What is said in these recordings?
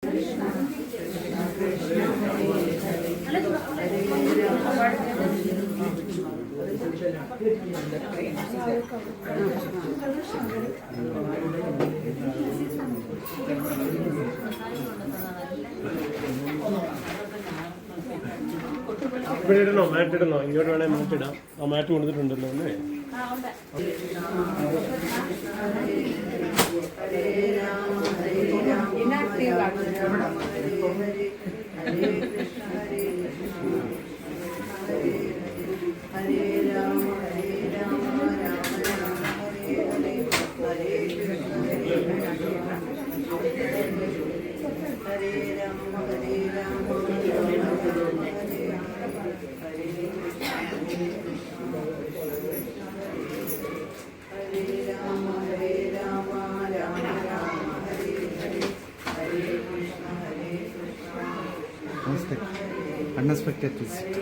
ഇവിടെ ഇടണോ? മാറ്റ് ഇടണോ? ഇങ്ങോട്ട് വേണേൽ മാറ്റ് ഇടാം. ആ മാറ്റ് കൊടുത്തിട്ടുണ്ടല്ലോ അല്ലേ? Unexpected visit.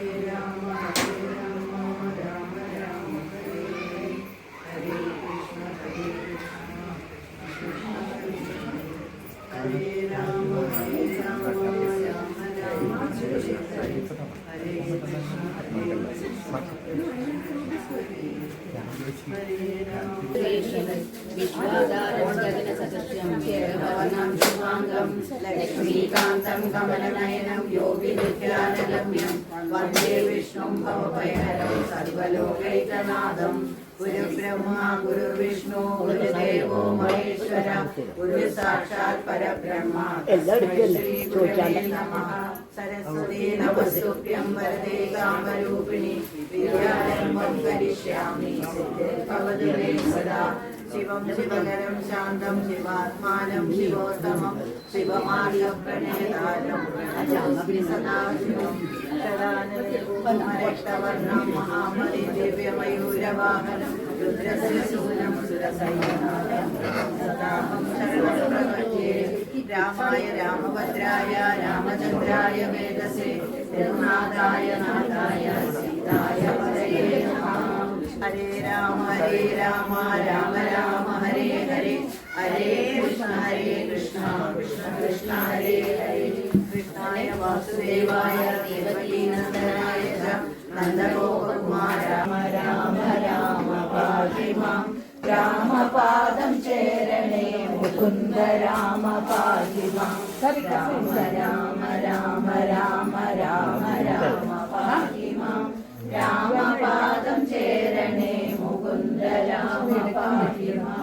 लक्ष्मीकान्तं कमलनयनं योगी विद्यानगम्यं वन्दे विष्णुं भवभयहरं सर्वलोकैकनाथं गुरुब्रह्मा गुरुविष्णु गुरुदेवो महेश्वर गुरु साक्षात् परब्रह्म श्रीगुरवे नमः। सरस्वती नमस्तुभ्यं वरदे कामरूपिणि विद्यारम्भं करिष्यामि सिद्धिर्भवतु मे सदा। शिवं शिवकरं शान्तं शिवात्मानं शिवोत्तमं शिवमार्गप्रणेतारं सदाशिवं सदानन्दरूपमरक्तवर्णं महामणि दिव्यमयूरवाहनं रुद्रस्य सूनं सुरसैन्यनाथं सदाहं शरणं प्रपद्ये। रामाय रामभद्राय रामचन्द्राय वेदसे रघुनाथाय नाथाय सीताय पतये नमः। हरे राम राम राम हरे हरे हरे कृष्ण कृष्ण कृष्ण हरे हरे। कृष्णाय वासुदेवाय देवकी नन्दनाय च नन्दगोपकुमार राम राम राम पाहि मां रामपादं चरणे मुकुन्द राम पाहि मां राम राम राम राम राम राम पाहि मां रामपादं चरणे मुकुन्द राम पाहि मां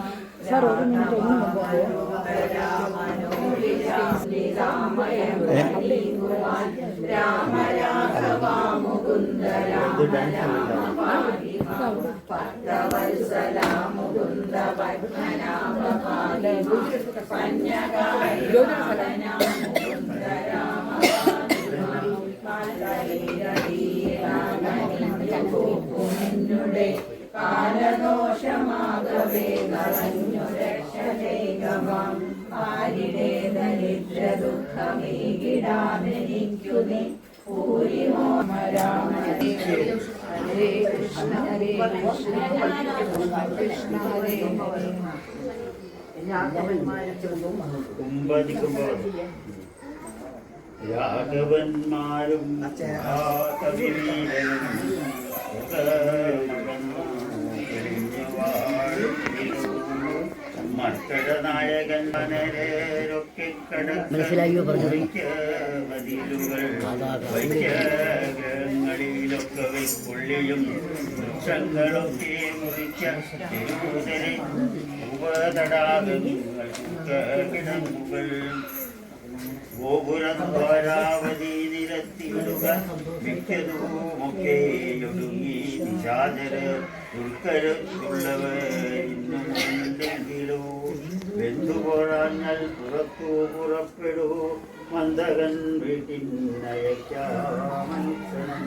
राम राघवा मुकुन्द राम राम पाहि मां भक्तवत्सला मुकुन्द पद्मनाभ पाहि मां पन्यकायना मुकुन्द राम കാലദോഷമാകവേ കളഞ്ഞു രക്ഷതേകമാം ആരിടെ ദരിദ്ര ദുഃഖമേകിടാതെനിക്കു നീ പൂരിമോ രാമ ഹരേ കൃഷ്ണ ഹരേ കൃഷ്ണ കൃഷ്ണ ഹരേ രാഘവന്മാരും മക്കള നായകന്മാരൊക്കെ മനസ്സിലായോ പറഞ്ഞത്? ഗ്രഹങ്ങളിലൊക്കെ പുള്ളിയും വൃക്ഷങ്ങളൊക്കെ മുറിച്ച തിരുമുതരെ ഉപതടാകങ്ങൾ കിടങ്ങുകൾ ഗോപുരദ്വാരാവധി നിരത്തിവിടുക മിക്കതുമൊക്കെയൊടുങ്ങി നിശാചര ദുർക്കരത്തുള്ളവരെങ്കിലോ വെന്തുപോറാഞ്ഞാൽ പുറത്തു പുറപ്പെടൂ മന്ദകൻ വീട്ടിനയക്കാമനുസരണം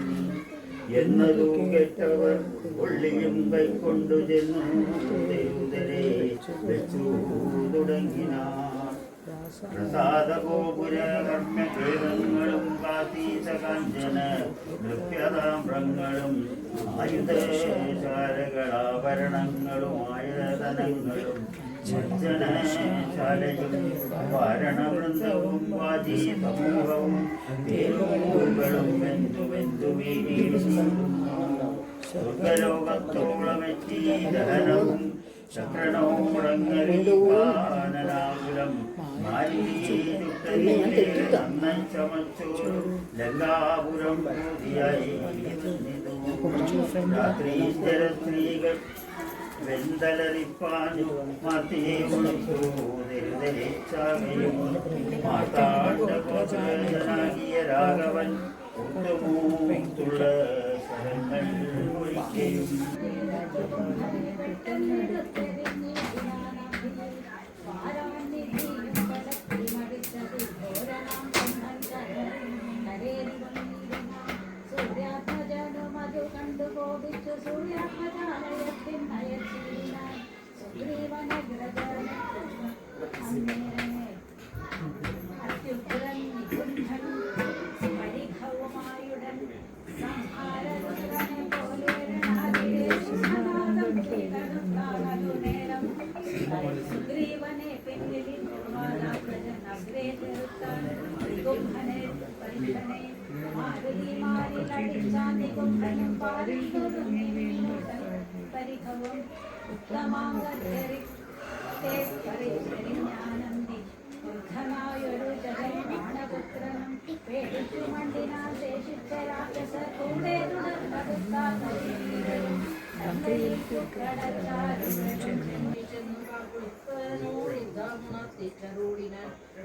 എന്നതു കേട്ടവർ കൊള്ളിയും കൈക്കൊണ്ടു ചെന്നു തെരുതരെ വെച്ചു തുടങ്ങിനാർ. പ്രസാദഗോപുരകർമ്മഭേദങ്ങളും കാതീശകാഞ്ചന നൃത്യതാമ്രങ്ങളും ആയുധശാലകളാഭരണങ്ങളും ആയുധനങ്ങളും ശാലയും വാരണവൃന്ദവും വാജി സമൂഹവും പേരുകളും വെന്തു സ്വർഗലോകത്തോളമെത്തി ദഹനവും ചക്രണോടങ്ങരീപാനനാകുലം അന്നൻ ചമച്ചോരു ലങ്കാപുരം പൂതിയായി രാത്രി സ്ത്രീകൾ വെന്തലറിപ്പാൻ മാത്തിയെ മാതാണ്ടാകിയ രാഘവൻ ഒട്ടുമൂത്തുള്ള സ്വരങ്ങൾ ഒഴിക്കുകയും സുഗ്രീവനെ പിന്നിലിൽ അഗ്രേ പരിഭവം ഉത്തമാംഗരിജ്ഞാനന്ദി വൃദ്ധനായൊരു ജഗന്മാണപുത്രനും പേടിച്ചു മണ്ടിനാൽ ശേഷിച്ച രാക്ഷസ കൂടെ തുടർന്നതും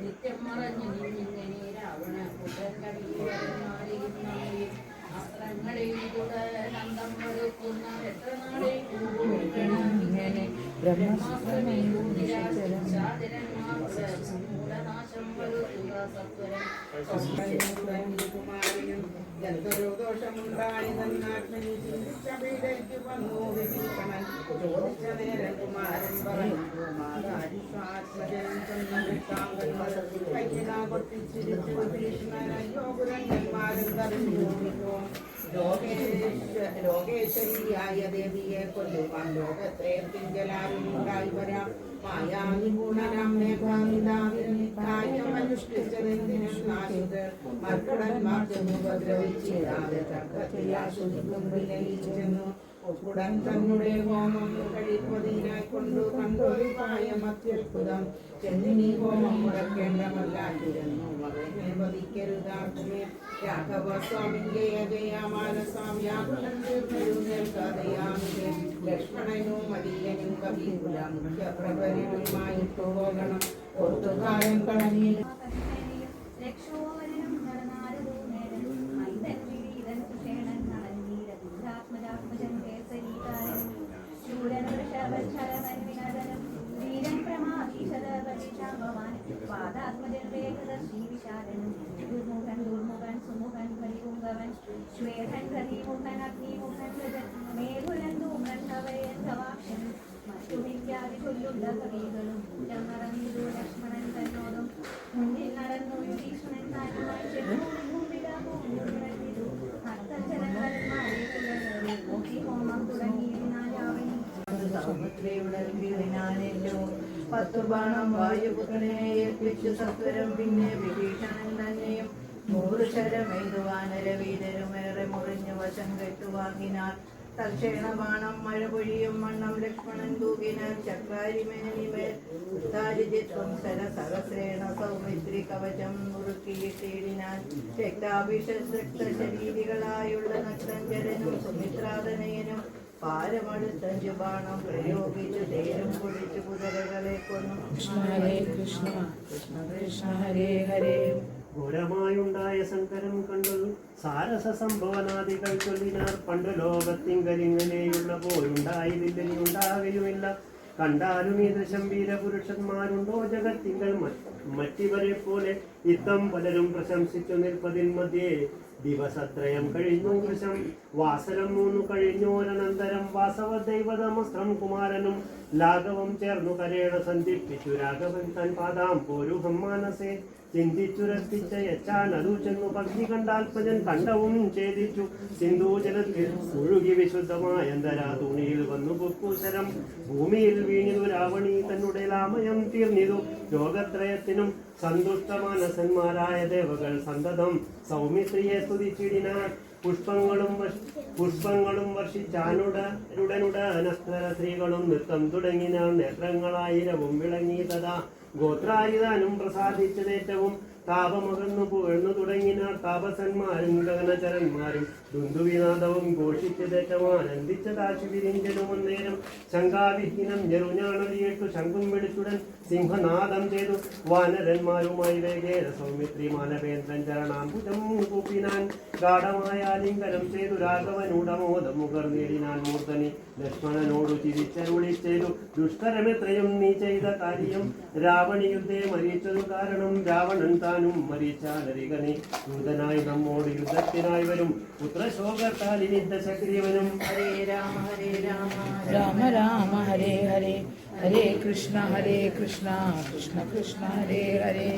നിത്യം മറഞ്ഞു നിന്നിങ്ങനെ രാവണ അസ്ത്രങ്ങളിലൂടെന്തം കൊടുക്കുന്ന എത്ര നാളെ ഇങ്ങനെ ബ്രഹ്മാസ്ത്രമേശാതിരന്മാരുടെ മൂലനാശം വരുത്തുക സത്വരം ജലദോഷമുണ്ടായി തന്നാത്മനി ചിന്തിച്ചു വന്നു വിഭീഷണൻ ചോദിച്ച നേരം കുമാരൻ പറഞ്ഞു കൊത്തിച്ചിരിച്ചു വിഭീഷണൻ അയ്യോപുരന്മാരും തറിഞ്ഞു ലോകേശ്വരിയായ ദേവിയെ കൊല്ലുവാൻ ലോകത്രയത്തിൽ ജലാവിനുണ്ടായി വരാം മായാനിപൂർണനാം മേഘാനിതാവിനുഷ്ഠിച്ചതെന്തിനും നാശുതർ മർക്കടന്മാർക്ക് ഉപദ്രവിച്ചിടാതെ തർക്കത്തിലാശുദ്ധിക്കും വിലയിച്ചെന്നു ഉടൻ തന്നെ ഹോമം കഴിപ്പതിനായി കൊണ്ടു കണ്ടൊരു പായമത്യത്ഭുതം ചെന്നിനി ഹോമം മുടക്കേണ്ടമല്ലാതിരുന്നു അവനെ വധിക്കരുതാത്മേ രാഘവ സ്വാമി ജയ ജയമാനസ്വാമ്യാകുലേ ലക്ഷ്മണനും മടിയനും കവികുല മുഖ്യപ്രഭരനുമായി പോകണം ഒത്തുകാലം കളഞ്ഞില്ല ശ്വേതൻ ധീമുഖൻ അഗ്നിമുഖൻ മേഘുലൻ ധൂമ്രൻ ധവയൻ ധവാക്ഷൻ മറ്റുമില്ലാതെ കൊല്ലുള്ള കവികളും നിറഞ്ഞിരു ലക്ഷ്മണൻ തന്നോടും മുന്നിൽ നടന്നു യുധീഷ്ണൻ താനുമായി ചെറുവിടാമോ അർത്ഥജനന്മാരെ ഹോമം തുടങ്ങിയിരുന്നാലാവണി സമുദ്രയുടൽവിനാനല്ലോ 10 ബാണം വായുപുത്രനെ ഏൽപ്പിച്ചു സത്വരം പിന്നെ വിഭീഷണൻ തന്നെയും 100 ശരമെയ്തുവാനരവീരരുമേറെ മുറിഞ്ഞു വശം കെട്ടുവാങ്ങിനാർ തൽക്ഷണ ബാണം മഴ പൊഴിയും മണ്ണം ലക്ഷ്മണൻ തൂകിനാൽ ചക്രാരിമേനിമേൽ ഉത്താരിജിത്വം സഹസ്രേണ സൗമിത്രി കവചം മുറുക്കിയിട്ടിടിനാൽ രക്താഭിഷക്ത ശരീരികളായുള്ള നക്തഞ്ചരനും സുമിത്രാതനയനും പാരമടുത്തഞ്ചു ബാണം പ്രയോഗിച്ചു തേരും പൊടിച്ചു കുതിരകളെ കൊന്നു. കൃഷ്ണ ഹരേ കൃഷ്ണ കൃഷ്ണ കൃഷ്ണ ഹരേ ഹരേ. ഘോരമായുണ്ടായ സങ്കരം കണ്ടു സാരസ സംഭവനാദികൾ ചൊല്ലിനാർ. പണ്ട് ലോകത്തിങ്കലിങ്ങനെയുള്ള പോരുണ്ടായതില്ല ഉണ്ടാകുകയുമില്ല. കണ്ടാലും ഈ ദശം വീരപുരുഷന്മാരുണ്ടോ ജഗത്തിങ്കൽ മറ്റിവരെ പോലെ ഇത്തം പലരും പ്രശംസിച്ചു നിൽപ്പതിൻ മധ്യേ ദിവസത്രയം കഴിഞ്ഞു വൃശം വാസരം 3 കഴിഞ്ഞോരനന്തരം വാസവ ദൈവതമസ്ത്രം കുമാരനും ലാഘവം ചേർന്നു കരേണ സന്ധിപ്പിച്ചു രാഘവൻ തൻ പാദാം പോരുഹം മാനസേ. ചിന്തിച്ചുരത്തിച്ച യച്ചാനതു ചെന്നു പത്നി കണ്ടാൽപ്പജൻ കണ്ടവും ഛേദിച്ചു സിന്ധൂജലത്തിൽ ഒഴുകി വിശുദ്ധമായ എന്തരാ തുണിയിൽ വന്നു പുക്കുശരം ഭൂമിയിൽ വീണിതു രാവണി തന്നുടെ ലാമയം തീർന്നിതു ലോകത്രയത്തിനും സന്തുഷ്ടമാനസന്മാരായ ദേവകൾ സന്തതം സൗമിത്രിയെ സ്തുതിച്ചിടിനാർ പുഷ്പങ്ങളും വർഷിച്ചാനുടനുടനസ്തര സ്ത്രീകളും നൃത്തം തുടങ്ങിനാൾ നേത്രങ്ങളായിരവും വിളങ്ങി തഥാ ഗോത്രാരിതാനും പ്രസാദിച്ചതേറ്റവും താപമകന്നു പുകഴ്ന്നു തുടങ്ങിനാർ താപസന്മാരും ഗഗനചരന്മാരും ദുന്ദുവിനാദവും ഘോഷിച്ചതേറ്റവും ആനന്ദിച്ചതാശു വിരിഞ്ചനും അന്നേരം ശങ്കാവിഹീനം ഞെറുഞ്ഞാണലിയിട്ടു ശംഖും വിളിച്ചുടൻ സിംഹനാദം ചെയ്തു വാനരന്മാരുമായി വേഗേന സൗമിത്രി മാനവേന്ദ്രൻ ചരണാംബുജം കൂപ്പിനാൻ ഗാഠമായ ആലിംഗനം ചെയ്തു രാഘവനൂടമോദം മുകർന്നിടിനാൻ മൂർധനി ലക്ഷ്മണനോടു ചിരിച്ചരുളി ചെയ്തു ദുഷ്കരമെത്രയും നീ ചെയ്ത കാര്യം രാവണിയുദ്ധേ മരിച്ചതു കാരണം രാവണൻ താനും മരിച്ചാലരികനെ ദൂതനായി നമ്മോട് യുദ്ധത്തിനായി വരും പുത്രശോകത്താലിനിദ്ധ ശക്രിയവനും ഹരേ രാമ രാമ രാമ ഹരേ ഹരേ ഹരേ കൃഷ്ണ കൃഷ്ണ കൃഷ്ണ ഹരേ ഹരേ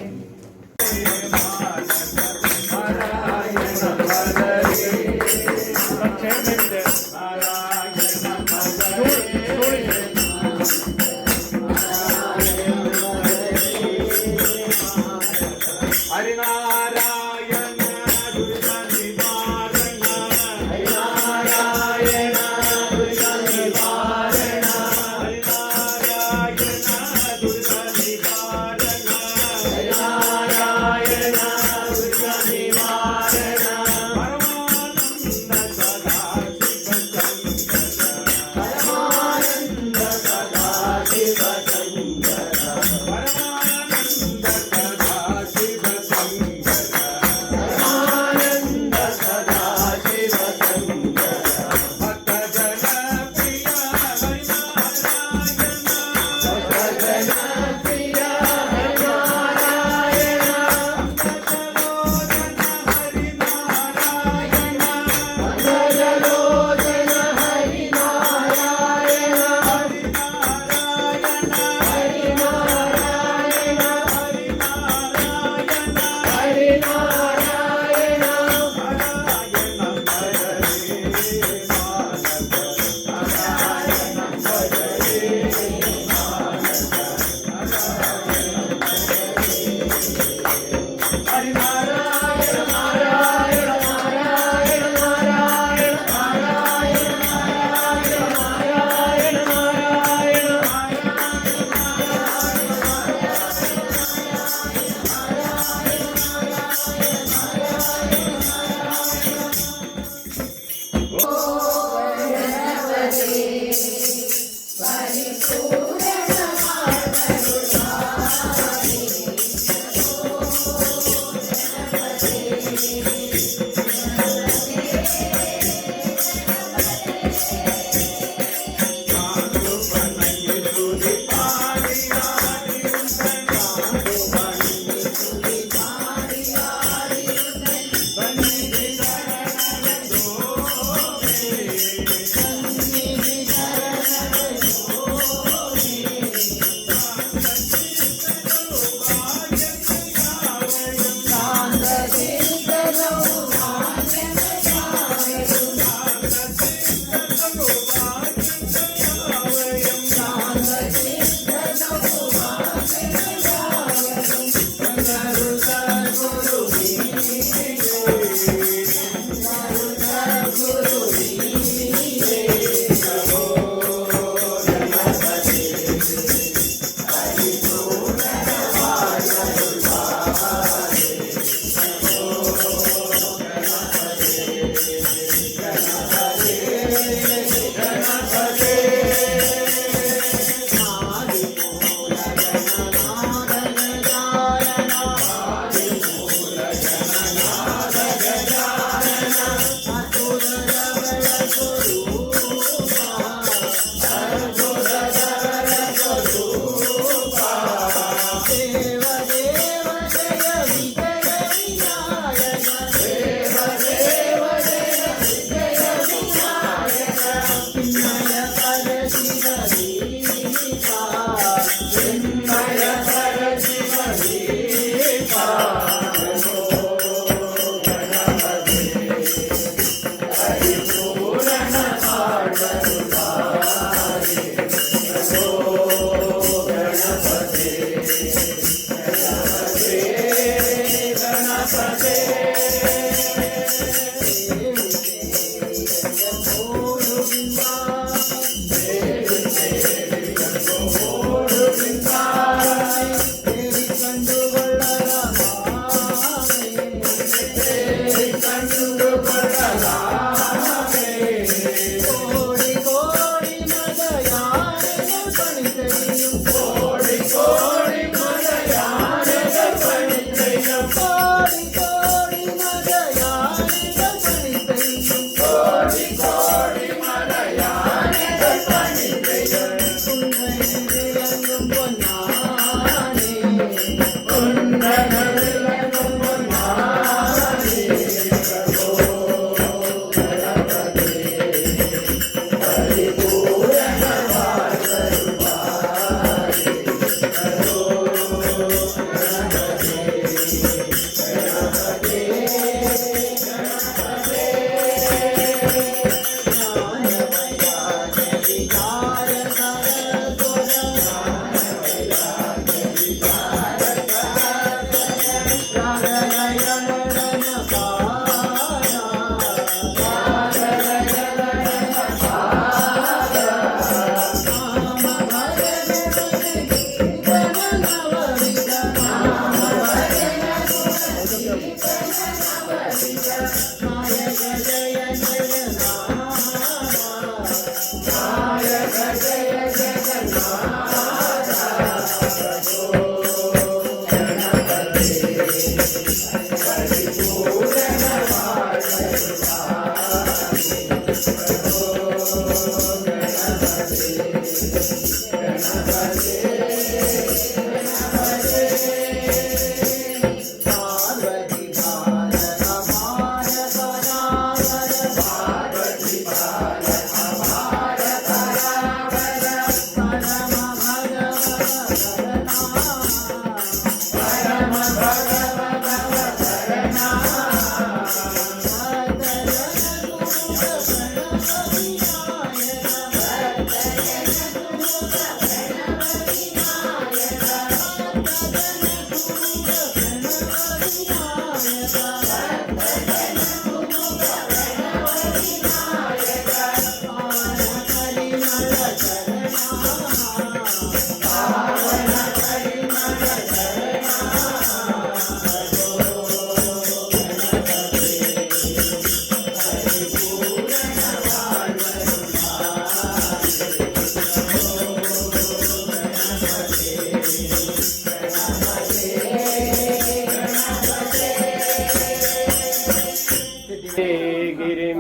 गिरिं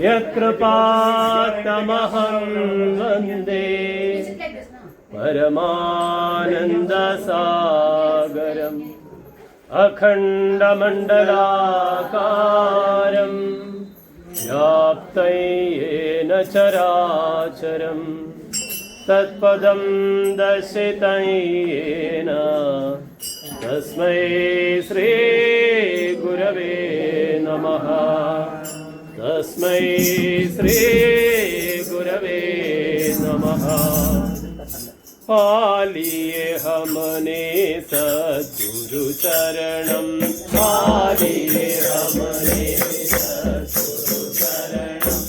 यत्कृपातमहं वन्दे परमानन्दसागरम् अखण्डमण्डलाकारं व्याप्तं येन चराचरं तत्पदं दर्शितं येन तस्मै श्री गुरवे नमः। तस्मै श्री गुरवे नमः। पालिये हमने सद्गुरु चरणं, पालिये हमने सद्गुरु चरणं,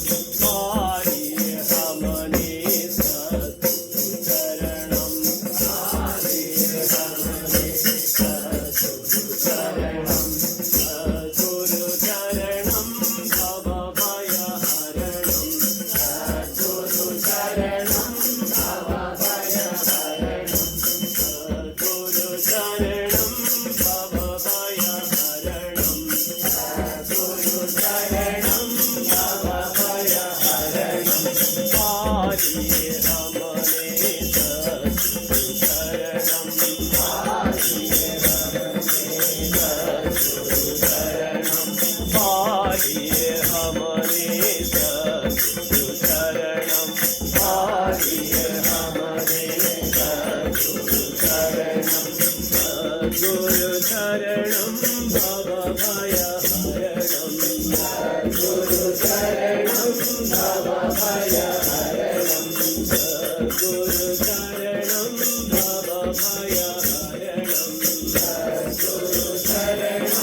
पालिये हमने सद्गुरु चरणं, पालिये हमने सद्गुरु चरणं, सद्गुरु चरणं भवभयहरणं, सद्गुरु चरणं भवभयहरणं, सद्गुरु चरणं भवभयहरणं, सद्गुरु चरणं भवभयहरणं, पालिये हमने सद्गुरु चरणं, पालिये पालिये हमने सद्गुरु चरणं, पालिये हमने सद्गुरु चरणं, सद्गुरु चरणं भवभयहरणं, सद्गुरु चरणं भवभयहरणं, सद्गुरु चरणं भवभयहरणं, सद्गुरु चरणं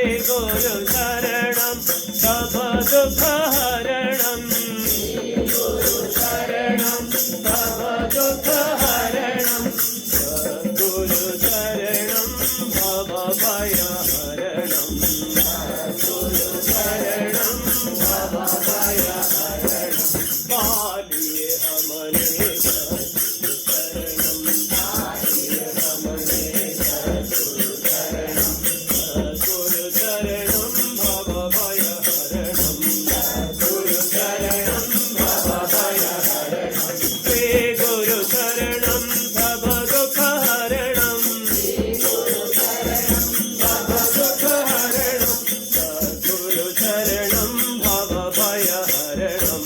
गुरु शरणं तव दुःखहरणं शरणं तव दुःखहरणं गुरु शरणं भव भयहरणं गुरु शरणं भव भयहरणं पालिये हमने शरणं पालिये हमने गुरु शरणं भव भयहरणं गुरु शरणं भव भयहरणं ते गुरु शरणं तव दुःखहरणं गुरु शरणं भव दुःखहरणं गुरु शरणं भव भयहरणं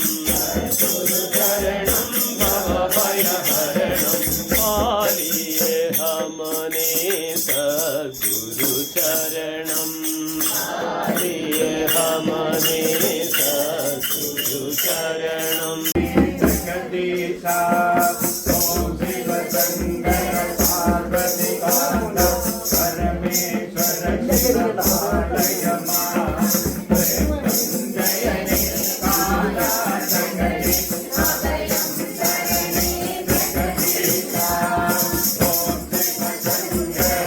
गुरु शरणं भव भयहरणं पालिये हमने सद्गुरु शरणं पालिये हमने सद्गुरु शरणं जगदीशा ओम शिव शंकर पार्वती कांत परमेश्वर शिव पालय मां मृत्युंजयने काला जगदे अभयं शरणे जगदीशा ओम शिव शंकर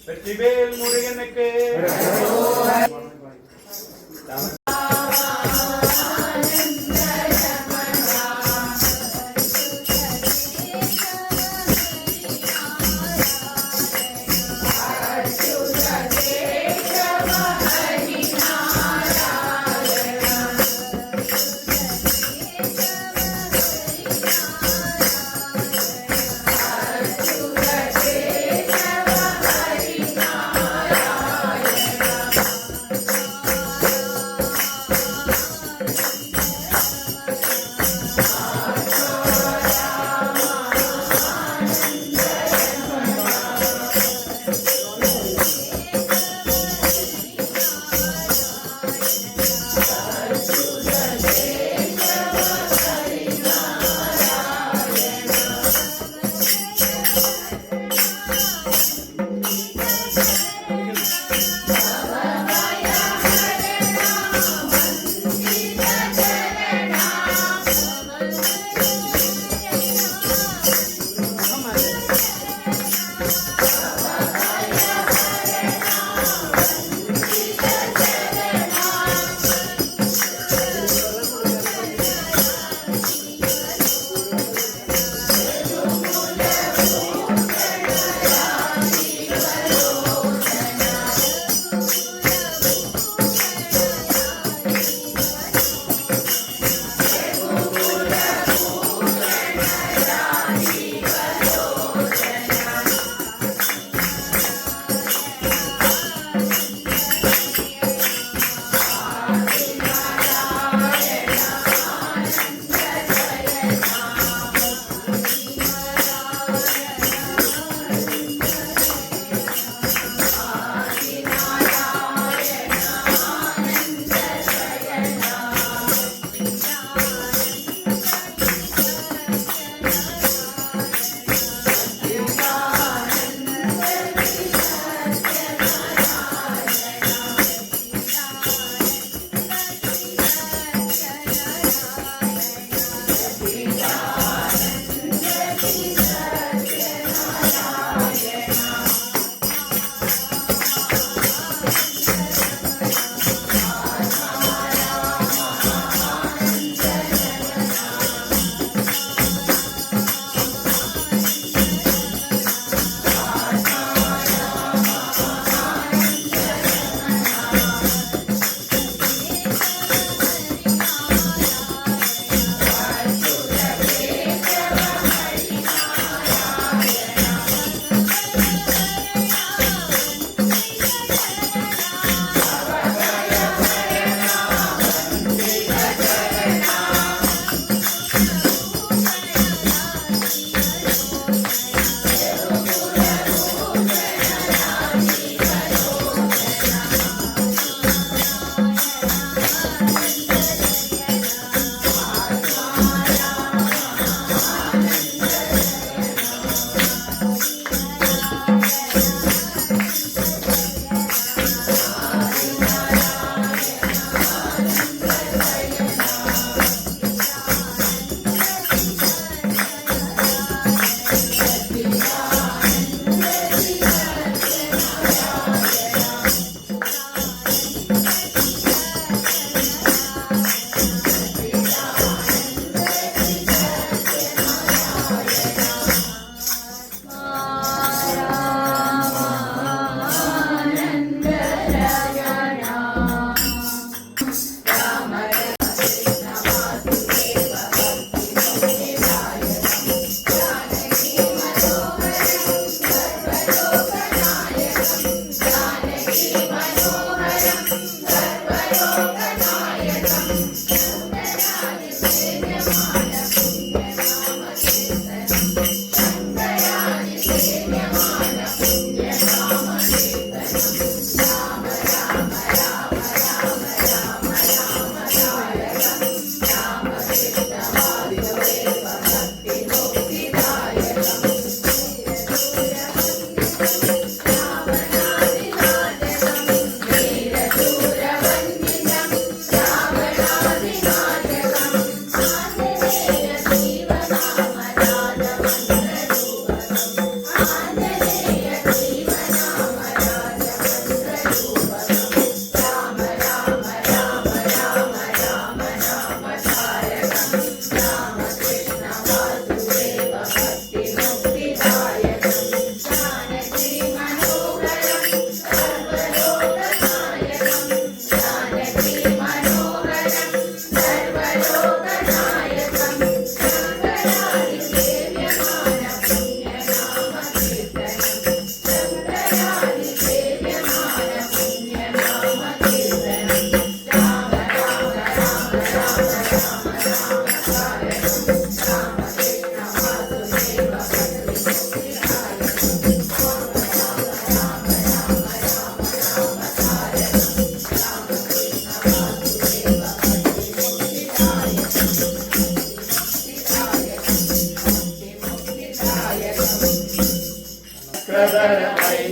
வெற்றிவேல் முருகனுக்கு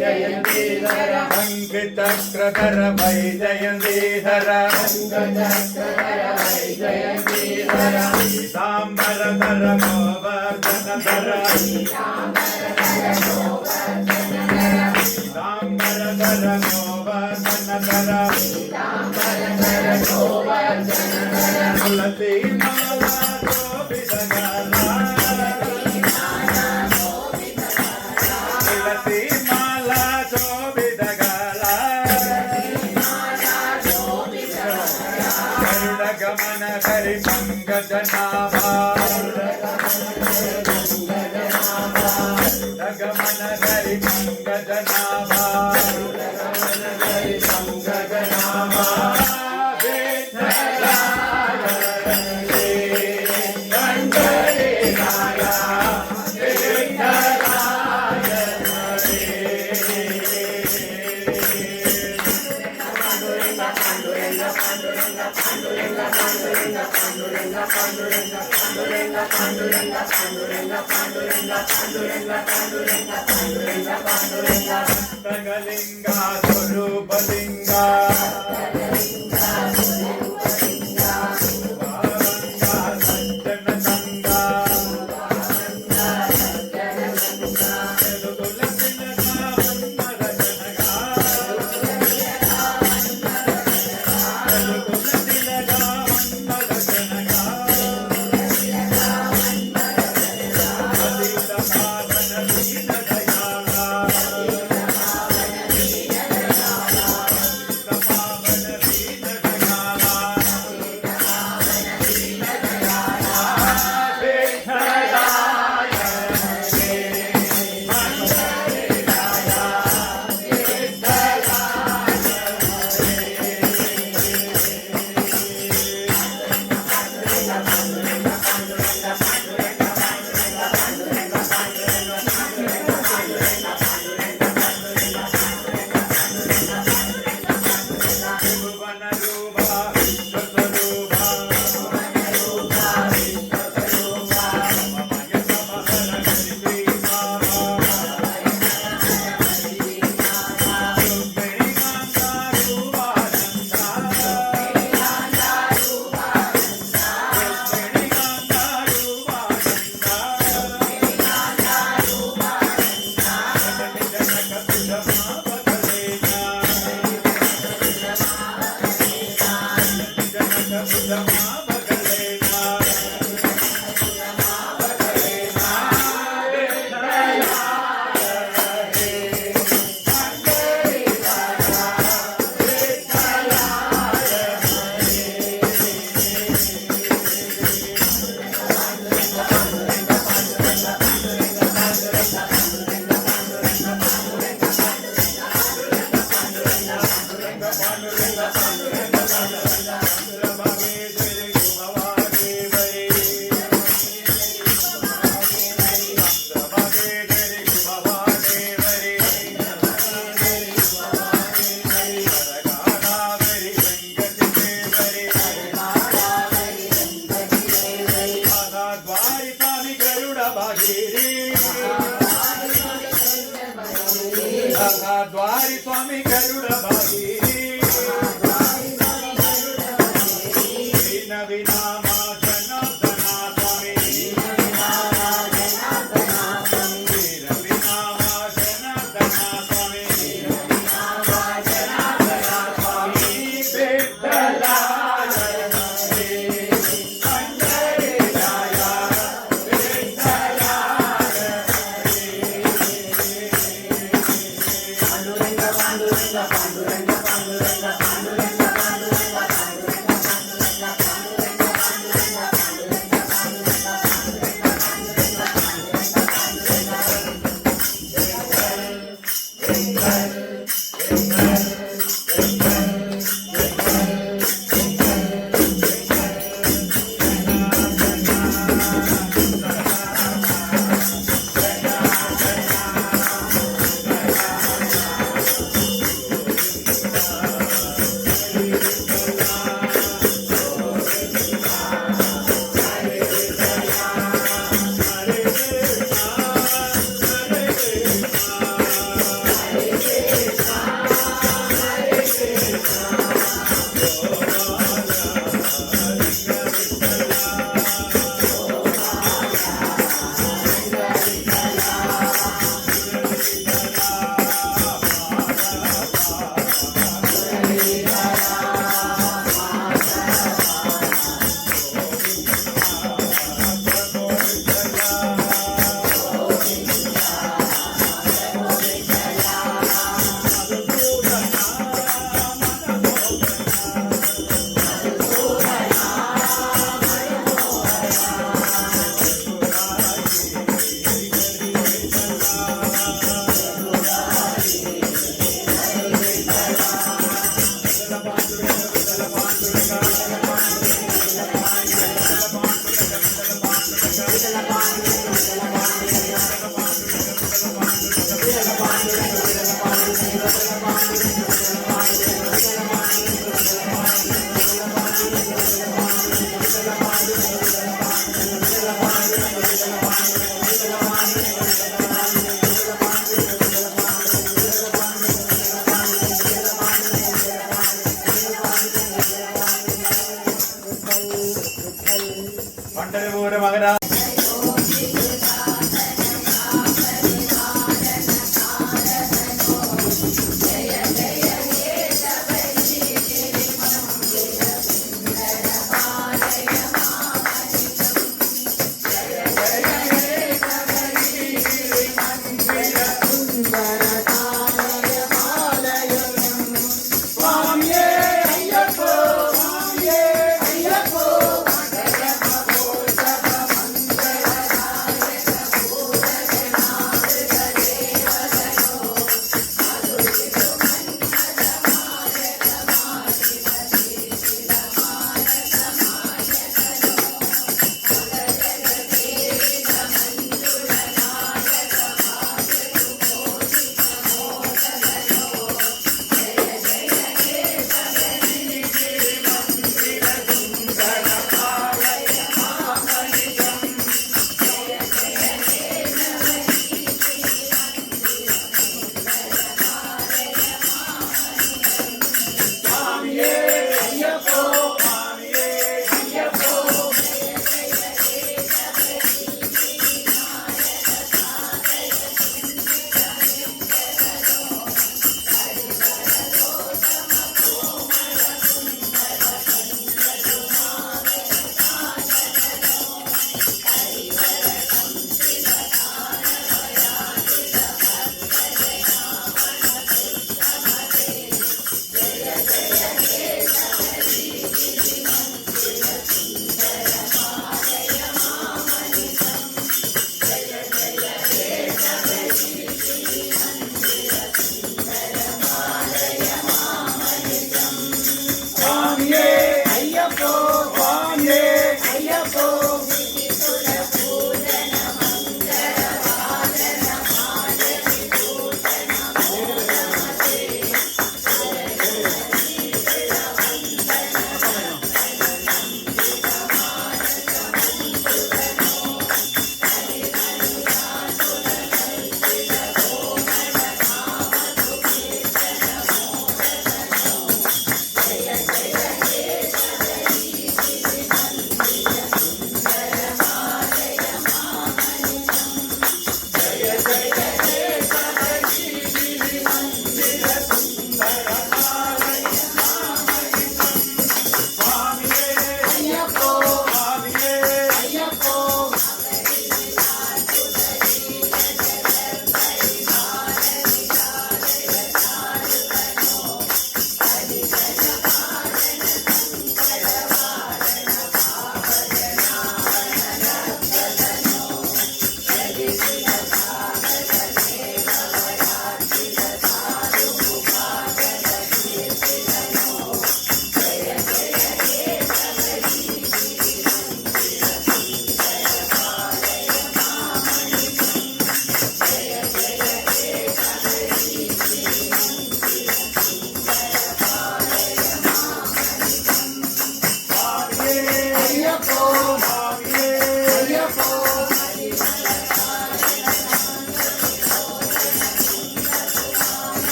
वैजयन्तीधर अङ्कितक्रधर वैजयन्तीधर वैजयन्तीधर साम्बरधर गोवर्धनधर साम्बरधर गोवर्धनधर तुलसी माला शोभितगाला तुलसी माला शोभितगाला गरुडगमन Hari पंकजनाभा गरुडगमन Hari पंकजनाभा Pangalinga Surupalinga Varanga Sanjana Sanga ద్వారి స్వామి గరుడ భాగీరి వినామా జనార్దన స్వామి వినామా జనార్దన స్వామి బిడ్డలా పంటల మగరా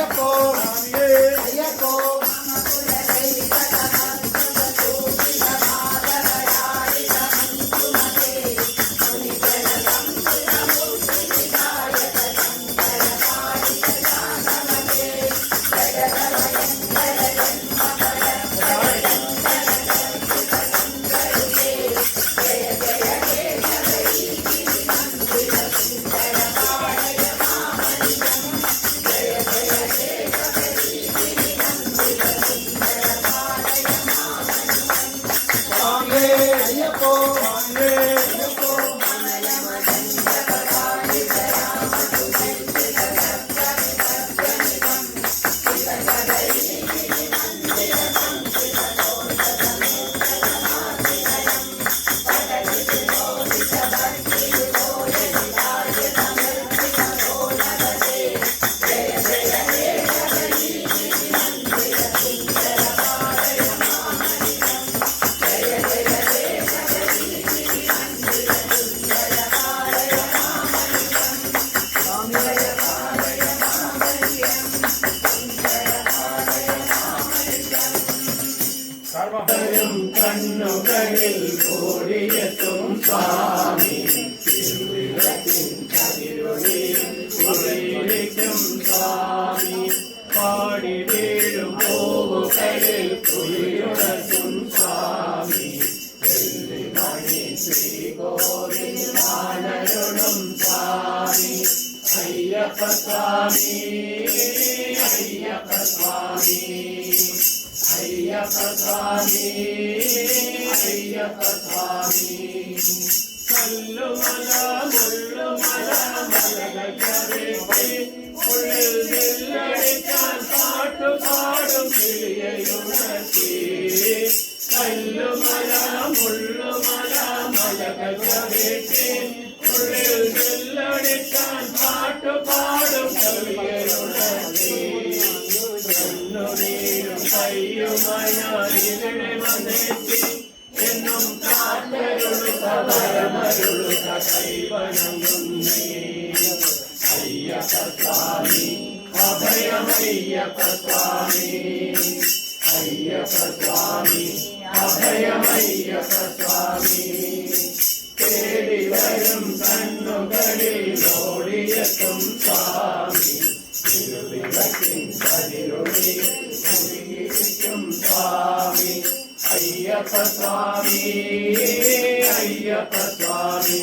അയ്യപ്പോ അയ്യപ്പോ അയ്യപ്പോ അയ്യപ്പോ കണ്ണുകളിൽ ഓടിയെത്തും സ്വാമി തിരുവിളിക്കും സ്വാമി പാടി വീഴും പൂവുകളിൽ കുളിയുണർത്തും സ്വാമി വെള്ളിമണി ശ്രീകോവിൽ മാനരുളും സ്വാമി അയ്യപ്പ സ്വാമി അയ്യപ്പ സ്വാമി അയ്യപ്പ സ്വാമി അയ്യപ്പ സ്വാമി കല്ലുമല മുള്ളുമല മലകരേറ്റി ഉള്ളിൽ നില്ലടിക്കാൻ പാട്ടുപാടും കിളിയുണർത്തി കല്ലുമല മുള്ളുമല മലകരേറ്റി ഉള്ളിൽ നില്ലടിക്കാൻ പാട്ടുപാടും കിളിയുണർത്തി കയ്യുമയാലിനെ വന്നെത്തി എന്നും കാത്തരുളുക വരമരുളുക കൈവണങ്ങുന്നേ അയ്യപ്പ സ്വാമി അഭയമയ്യപ്പ സ്വാമി അയ്യപ്പ സ്വാമി അഭയമയ്യപ്പ സ്വാമി തേടി വരും കണ്ണുകളിൽ ഓടിയെത്തും സ്വാമി തിരുവിളക്കിൻ കതിരൊളിയിൽ ഒഴുകിയിരിക്കും സ്വാമി അയ്യപ്പ സ്വാമി അയ്യപ്പ സ്വാമി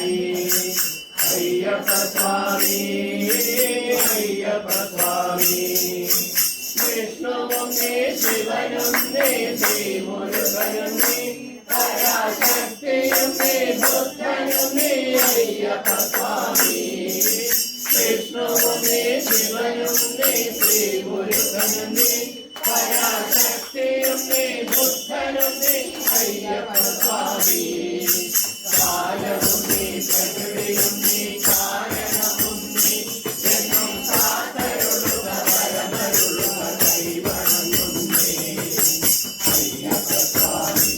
അയ്യപ്പ സ്വാമി അയ്യപ്പ സ്വാമി വിഷ്ണുവും നീ ശിവനും നീ ശ്രീമുരുകനും നീ പരാശക്തിയും നീ ബുദ്ധനും നീ അയ്യപ്പ സ്വാമി വിഷ്ണുവും നീ ശിവനും നീ ശ്രീമുരുകനും നീ പരാശക്തിയും നീ ബുദ്ധനും നീ അയ്യപ്പ സ്വാമി കാലവും നീ പ്രകൃതിയും നീ കാരണവും നീ എന്നും കാത്തരുളുക വരമരുളുക കൈവണങ്ങുന്നേ അയ്യപ്പ സ്വാമി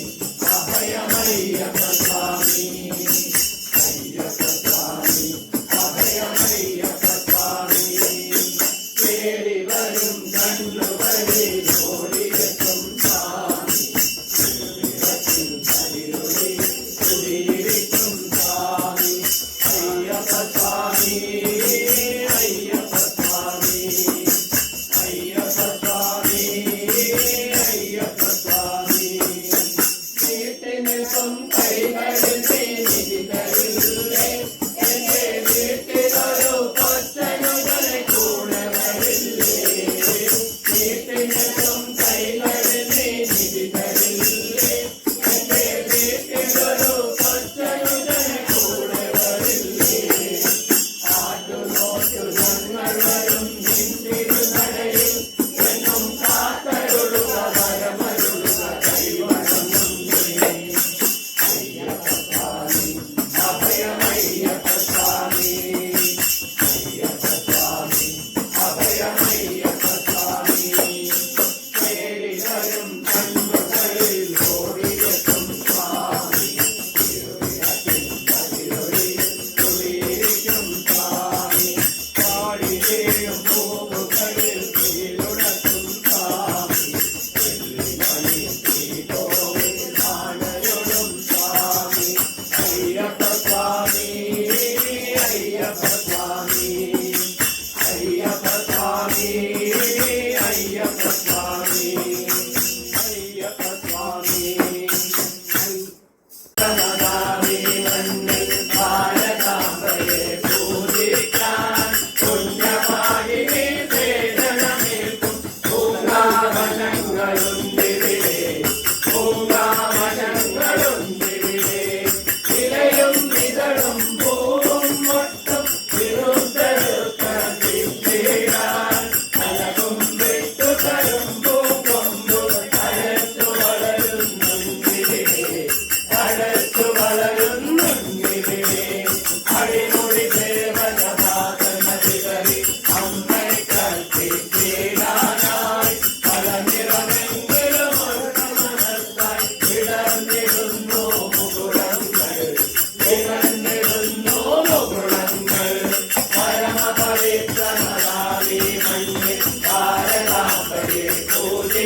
അഭയമയ്യപ്പ സ്വാമി അയ്യപ്പ സ്വാമി അഭയമയ്യപ്പ സ്വാമി തേടി വരും കണ്ണുകളിൽ ഓടിയെത്തും സ്വാമി തിരുവിളക്കിൻ കതിരൊളിയിൽ കുടിയിരിക്കും സ്വാമി അയ്യപ്പ സ്വാമി അയ്യപ്പ സ്വാമി അയ്യപ്പ സ്വാമി അയ്യപ്പ സ്വാമി വീട്ടിൽ നിൽക്കും കൈകളിൽ നിധികളില്ലേ എന്റെ വീട്ടിലൊരു കൊച്ചനുകളെ കൂടെ വരില്ലേ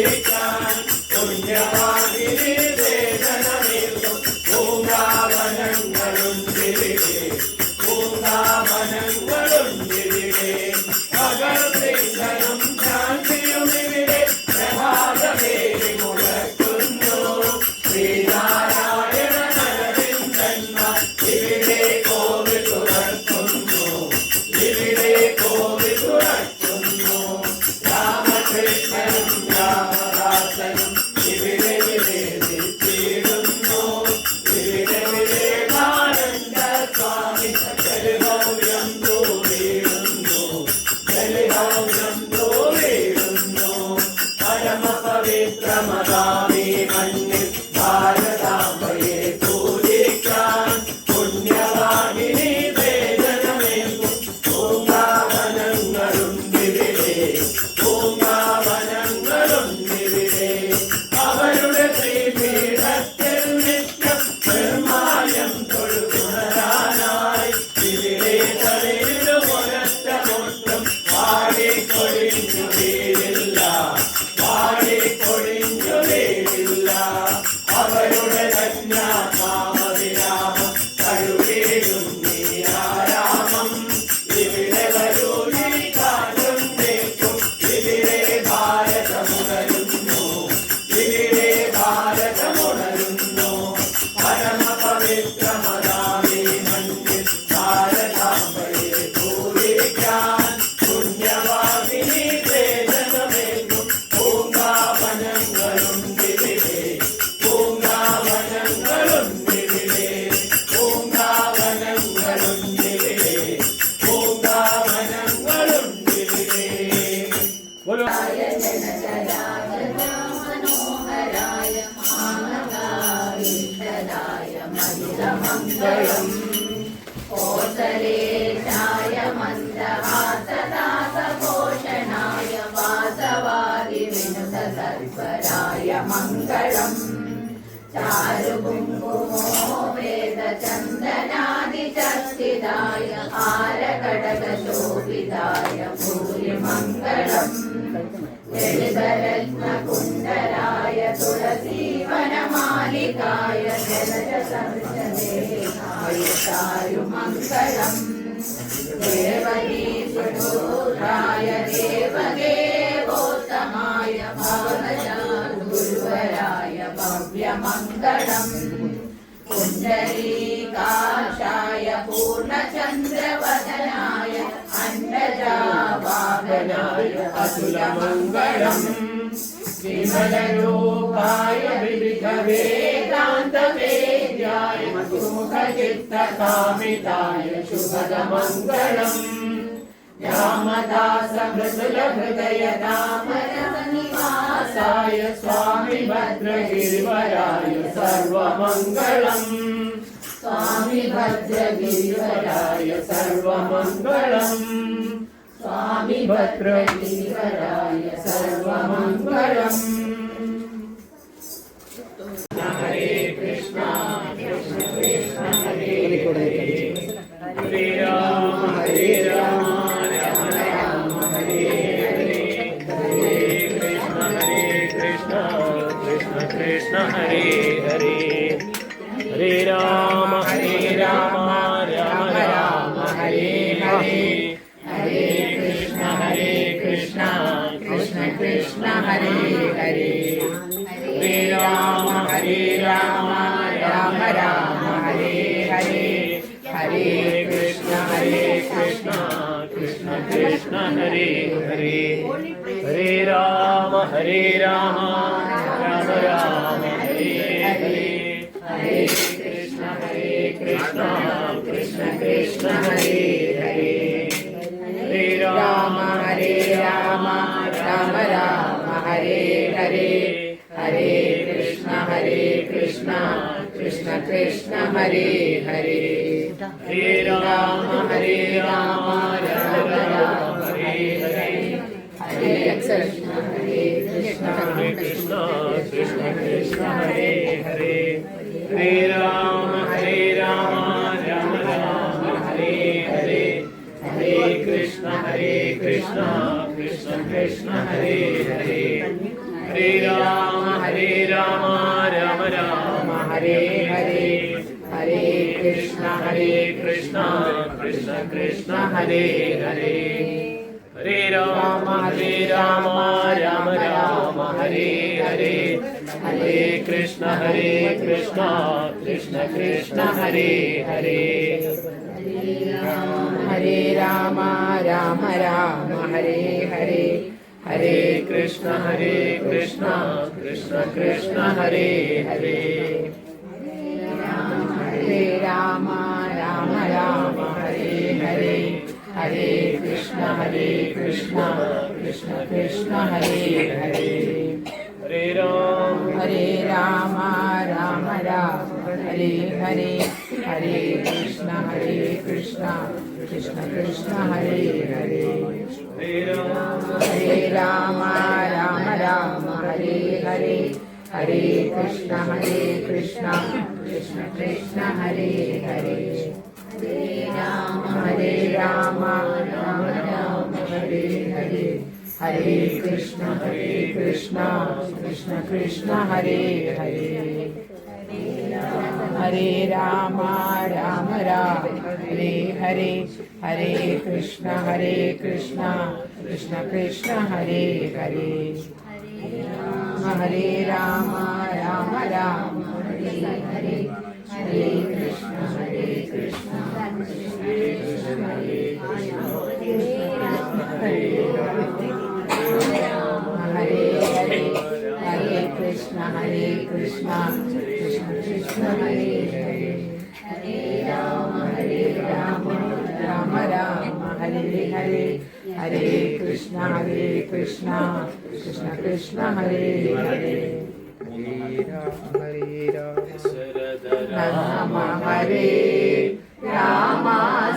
പൂജിക്കാൻ പുണ്യവാഹിനി വേദനമേൽക്കും പൂങ്കാവനങ്ങളുണ്ടിവിടെ പൂങ്കാവനങ്ങളുണ്ടിവിടെ പകർത്തിങ്കനും ശാന്തിയുമിവിടെ പ്രഭാതമേരി മുഴക്കുന്നു ശ്രീനാരായണ നരവിന്ദന്മാർ ഇവിടെ കോവിൽ തുറക്കുന്നു ഇവിടെ കോവിൽ തുറക്കുന്നു രാമകൃഷ്ണനും രാമദാസനും ഇവിടെ വിവേചിച്ചിടുന്നു ഇവിടെ വിവേകാനന്ദ സ്വാമി ജലഗൗരം തോന്നിടുന്നു ജലഗൗരം തോന്നിടുന്നു പരമപവിത്രമതാമീ മണ്ണിൽ ഭാരതാംബയെ പൂജിക്കാൻ പുണ്യവാഹിനി വേദനമേൽക്കും പൂങ്കാവനങ്ങളുണ്ടിവിടെ പൂങ്കാവനങ്ങളുണ്ടിവിടെ അവരുടെ ശ്രീപീഠത്തിൽ നിത്യം നിർമാല്യം തൊഴുതുണരാനായി ഇവിടെ തലയിടുമൊരൊറ്റ മുട്ടും പാടിക്കൊഴിഞ്ഞു വീഴില്ല പാടിക്കൊഴിഞ്ഞു വീഴില്ല അവരുടെ ധന്യമാമതിരാമം കഴുകിടും നീരാരാമം ഇവിടെ വരൂ നീ കാറ്റും തേക്കും ഇവിടെ ഭാരതമുണരുന്നു ഇവിടെ ഭാരതമുണരുന്നു പരമപവിത്രമതാമീ മണ്ണിൽ ഭാരതാംബയെ പൂജിക്കാൻ പുണ്യവാഹിനി വേദനമേൽക്കും പൂങ്കാവനങ്ങളുണ്ടിവിടെ പൂങ്കാവനങ്ങളുണ്ടിവിടെ പൂങ്കാവനങ്ങളുണ്ടിവിടെ പൂങ്കാവനങ്ങളുണ്ടിവിടെ बोलो कोसलेशाय मन्दहासदासपोषणाय वासवादि विनुत सर्वराय मङ्गलम् चारुकुङ्कुमो वेदचन्दनादिचर्चिताय हारकटकशोभिताय भूरिमङ्गलम् ललितरत्नकुण्डलाय तुलसीवनमालिकाय जलजसर्जदेहाय चारुमङ्गलम् देवदीसुदूराय देवदेवोत्तमाय भावजागुरुवराय भव्यमङ्गलम् कुण्डलीकाशाय पूर्णचन्द्रवदनाय अण्डजावाहनाय अतुलमङ्गलम् विमलरूपाय विविधवेदान्तवेद्याय सुमुखचित्तकामिताय शुभदमङ्गलम् रामदासमृदुलहृदय दामरनिवासाय स्वामी भद्रगिरिवराय सर्वमङ्गलम् स्वामी भद्रगिरिवराय सर्वमङ्गलम् स्वामी भद्रगिरिवराय सर्वमङ्गलम् हरे कृष्णा कृष्ण कृष्ण हरे हरे हरे राम राम राम हरे हरे हरे कृष्ण कृष्ण कृष्ण हरे हरे हरे राम राम राम हरे हरे हरे कृष्ण कृष्ण कृष्ण हरे हरे हरे राम राम राम हरे हरे हरे कृष्ण कृष्ण कृष्ण हरे हरे हरे राम राम राम हरे हरे हरे कृष्ण कृष्ण कृष्ण हरे हरे हरे राम राम राम हरे हरे हरे कृष्ण कृष्ण कृष्ण हरे हरे हरे राम राम राम हरे हरे हरे कृष्ण कृष्ण कृष्ण कृष्ण हरे हरे हरे राम राम राम हरे हरे हरे कृष्ण कृष्ण कृष्ण हरे हरे ഹരേ രാമ രാമ രാമ ഹരേ ഹരേ ഹരേ കൃഷ്ണ കൃഷ്ണ കൃഷ്ണ ഹരേ ഹരേ ഹരേ രാമ രാമ രാമ ഹരേ ഹരേ ഹരേ കൃഷ്ണ കൃഷ്ണ കൃഷ്ണ ഹരേ ഹരേ ഹരേ രാമ രാമ ഹരേ ഹരേ ഹരേ കൃഷ്ണ കൃഷ്ണ കൃഷ്ണ ഹരേ ഹരേ ഹരേ രാമ രാമ ഹരേ ഹരേ ഹരേ കൃഷ്ണ കൃഷ്ണ കൃഷ്ണ ഹരേ ഹരേ ഹരേ രാമ രാമ ഹരേ ഹരേ ഹരേ കൃഷ്ണ കൃഷ്ണ കൃഷ്ണ ഹരേ ഹരേ ഹരേ രാമ രാമ ഹരേ ഹരേ ഹരേ കൃഷ്ണ കൃഷ്ണ കൃഷ്ണ ഹരേ ഹരേ ഹരേ രാമ രാമ ഹരേ ഹരേ ഹരേ കൃഷ്ണ കൃഷ്ണ കൃഷ്ണ ഹരേ ഹരേ ഹരേ രാമ രാമ ഹരേ ഹരേ ഹരേ കൃഷ്ണ കൃഷ്ണ കൃഷ്ണ ഹരേ ഹരേ ഹരേ രാമ രാമ ഹരേ ഹരേ ഹരേ കൃഷ്ണ കൃഷ്ണ ഹരേ ഹരേ ഹരേ കൃഷ്ണ കൃഷ്ണ കൃഷ്ണ ഹരേ ഹരേ ഹരേ രാമ രാമ ഹരേ ഹരേ ഹരേ കൃഷ്ണ കൃഷ്ണ കൃഷ്ണ ഹരേ ഹരേ രാമ ഹരേ രാമ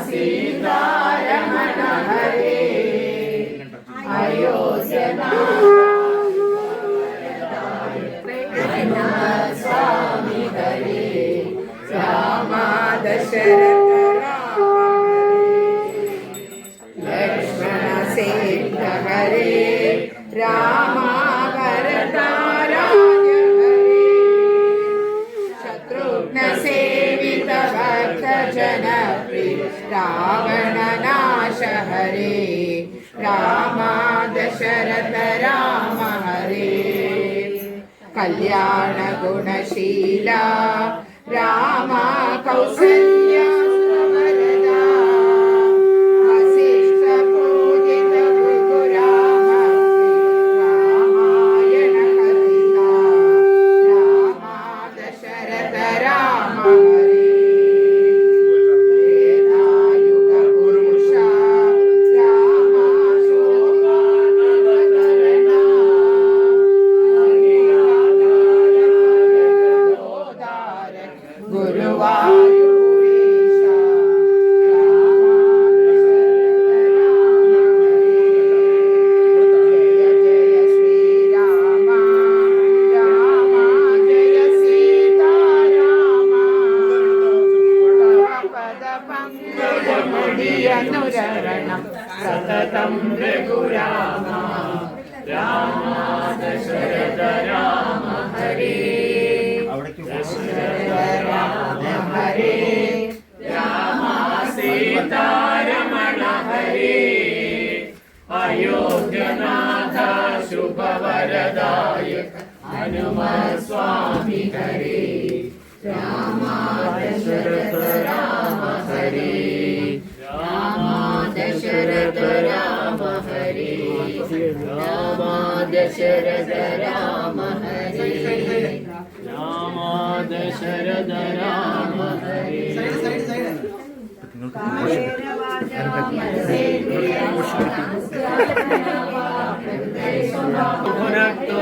സീതാരമണ ഹരേ സ്വാമി ഹരേ രാമ ദശരഥ ലക്ഷ്മണ സേന ഹരേ രാമ ഭരതാരായ ഹരേ ശത്രുഘ്ന സേവിത ഭക്ത ജന രാവണ നാശ ഹരേ രാമ ദശരഥ രാമ ഹരേ കല്യാണ ഗുണശീല രാമ കൗസല്യ വരദ വസിഷ്ഠ പൂജിത ഭൃഗുരാമ രാമായണ കഥിത രാമ ദശരഥ രാമ ഹരേ ത്രേതായുഗ പുരുഷ രാമ ശോഭാനവതരണ ഗുരുവായൂരേശ ജയ ജയ ശ്രീരാമ രാമ ജയ സീതാരാമ പദ പങ്കജമുടിയനുരണം സതതം രഘുരാമ രാമ ദശരഥ രാമ ഹരേ രാമ ഹരേ രാമ സീതാരമണ ഹരേ അയോധ്യനാഥ ശുഭവരദായക ഹനുമത് സ്വാമി ഹരേ രാമ ദശരഥ രാമ ഹരേ രാമ ദശരഥ രാമ ഹരേ രാമ ദശരഥ രാമ ഹരേ രാമ ദശരഥ രാമ ഹരേ ഭുനക്തോ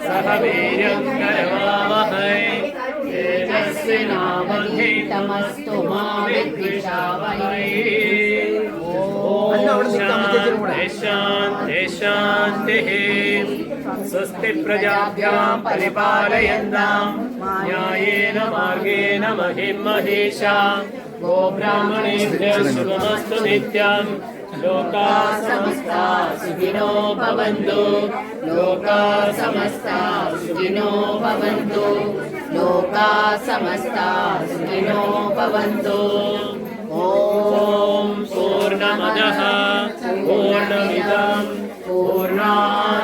സഹ വീര്യം കരവാവഹൈ തേജസ്വിനാവധീതമസ്തു മാ വിദ്വിഷാവഹൈ ഓം ശാന്തി ശാന്തി സ്വസ്തി പ്രജാഭ്യാം പരിപാലയന്താം ന്യായേന മാർഗേണ മഹിം മഹേഷാ ഗോബ്രാഹ്മണേഭ്യः ശുഭമസ്തു നിത്യം लोका समस्ता सुखिनो भवन्तु लोका समस्ता सुखिनो भवन्तु लोका समस्ता सुखिनो भवन्तु ॐ पूर्णमदः पूर्णमिदं पूर्णात्